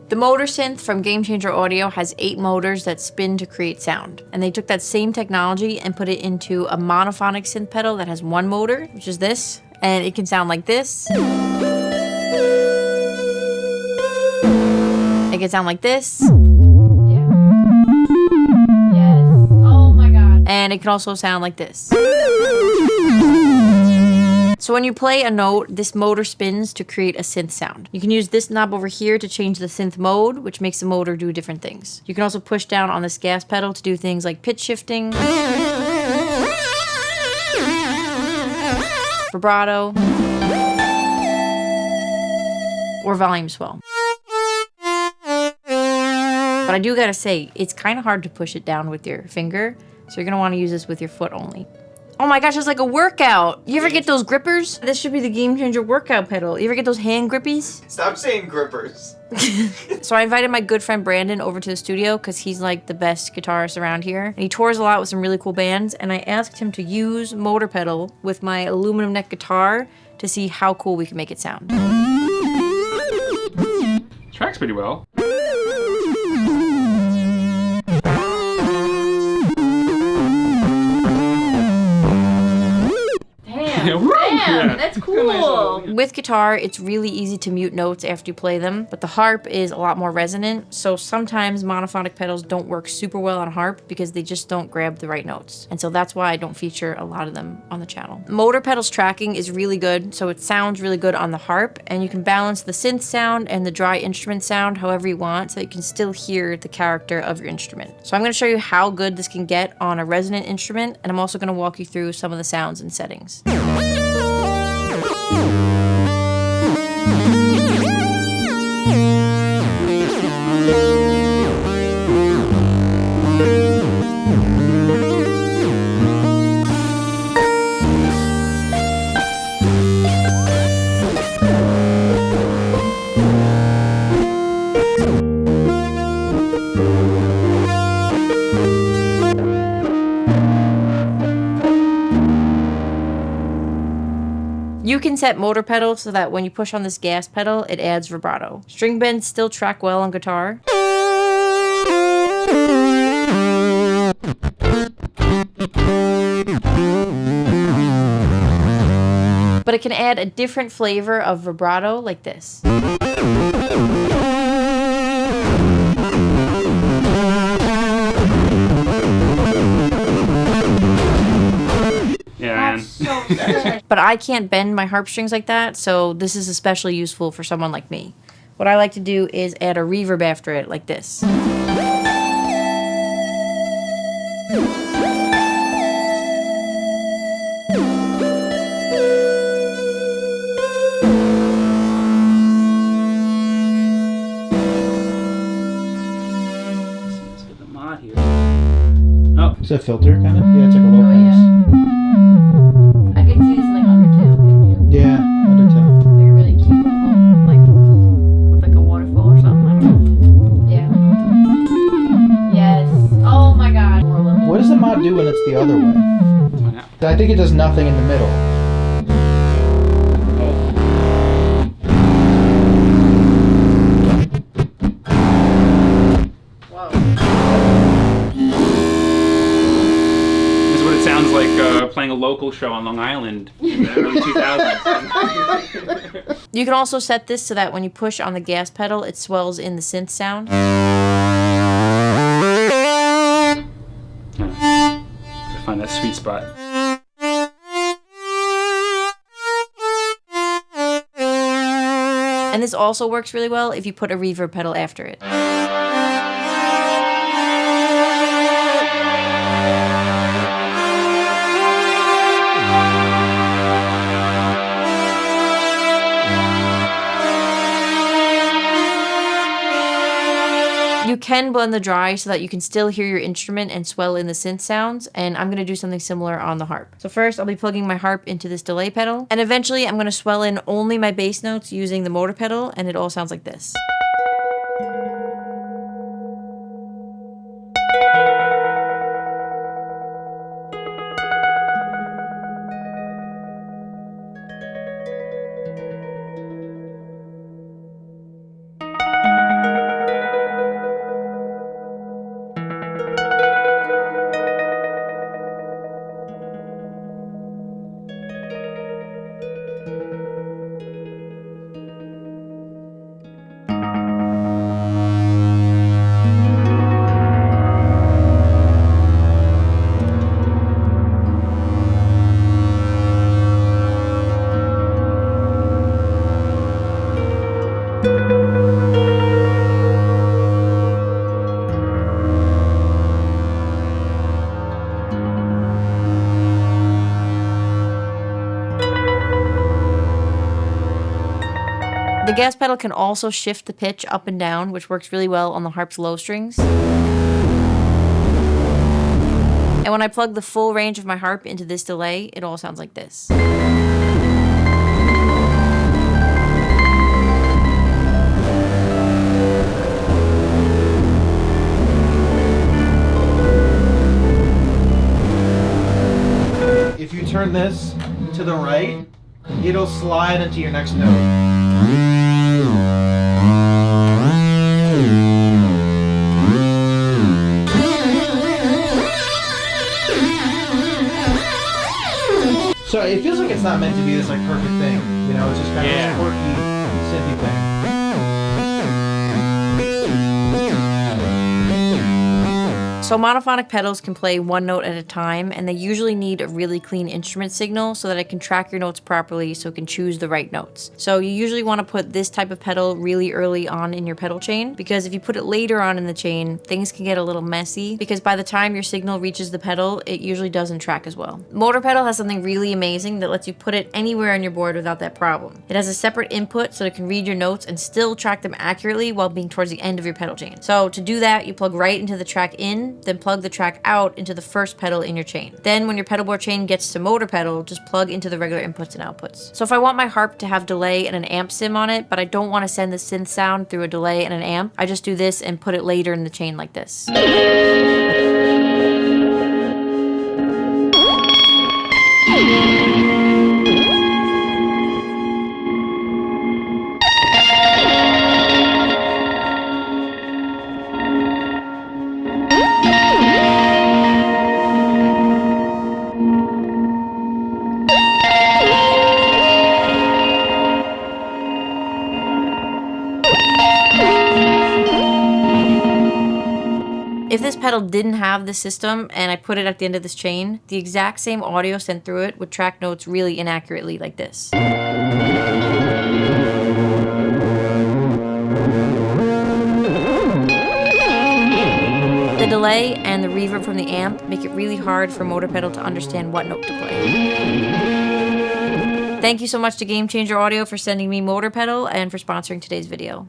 The motor synth from Gamechanger Audio has 8 motors that spin to create sound. And they took that same technology and put it into a monophonic synth pedal that has 1 motor, which is this. And it can sound like this. It can sound like this. Yeah. Yes. Oh my god. And it can also sound like this. So when you play a note, this motor spins to create a synth sound. You can use this knob over here to change the synth mode, which makes the motor do different things. You can also push down on this gas pedal to do things like pitch shifting, vibrato, or volume swell. But I do gotta say, it's kind of hard to push it down with your finger, so you're gonna want to use this with your foot only. Oh my gosh, it's like a workout. You ever get those grippers? This should be the Gamechanger workout pedal. You ever get those hand grippies? Stop saying grippers. So I invited my good friend Brandon over to the studio because he's like the best guitarist around here. And he tours a lot with some really cool bands. And I asked him to use motor pedal with my aluminum neck guitar to see how cool we can make it sound. Tracks pretty well. Damn, that's cool. With guitar, it's really easy to mute notes after you play them, but the harp is a lot more resonant, so sometimes monophonic pedals don't work super well on harp because they just don't grab the right notes. And so that's why I don't feature a lot of them on the channel. Motor pedals tracking is really good, so it sounds really good on the harp, and you can balance the synth sound and the dry instrument sound however you want so that you can still hear the character of your instrument. So I'm going to show you how good this can get on a resonant instrument, and I'm also going to walk you through some of the sounds and settings. You can set motor pedal so that when you push on this gas pedal, it adds vibrato. String bends still track well on guitar. But it can add a different flavor of vibrato like this. Yeah, man. But I can't bend my harp strings like that, so this is especially useful for someone like me. What I like to do is add a reverb after it like this. Let's get the mod here. Oh, Is that a filter kind of? Yeah, it's like a low pass. I can see this like undertone. Yeah, undertone. They're really cute, like with like a waterfall or something. I don't know. Yeah. Yes. Oh my god. What does the mod do when it's the other way? find out. I think it does nothing in the middle. This is what it sounds like playing a local show on Long Island in the early 2000s. You can also set this so that when you push on the gas pedal, it swells in the synth sound. I find that sweet spot. And this also works really well if you put a reverb pedal after it. You can blend the dry so that you can still hear your instrument and swell in the synth sounds, and I'm going to do something similar on the harp. So first, I'll be plugging my harp into this delay pedal, and eventually I'm going to swell in only my bass notes using the motor pedal, and it all sounds like this. gas pedal can also shift the pitch up and down, which works really well on the harp's low strings. And when I plug the full range of my harp into this delay, it all sounds like this. If you turn this to the right, it'll slide into your next note. So it feels like it's not meant to be this like perfect thing, you know, it's just kind of this quirky, synthy thing. So monophonic pedals can play one note at a time, and they usually need a really clean instrument signal so that it can track your notes properly so it can choose the right notes. So you usually want to put this type of pedal really early on in your pedal chain, because if you put it later on in the chain, things can get a little messy, because by the time your signal reaches the pedal, it usually doesn't track as well. Motor pedal has something really amazing that lets you put it anywhere on your board without that problem. It has a separate input so it can read your notes and still track them accurately while being towards the end of your pedal chain. So to do that, you plug right into the track in, then plug the track out into the first pedal in your chain. Then when your pedal board chain gets to motor pedal, just plug into the regular inputs and outputs. So if I want my harp to have delay and an amp sim on it, but I don't want to send the synth sound through a delay and an amp, I just do this and put it later in the chain like this. If this pedal didn't have this system and I put it at the end of this chain, the exact same audio sent through it would track notes really inaccurately like this. The delay and the reverb from the amp make it really hard for motor pedal to understand what note to play. Thank you so much to Gamechanger Audio for sending me motor pedal and for sponsoring today's video.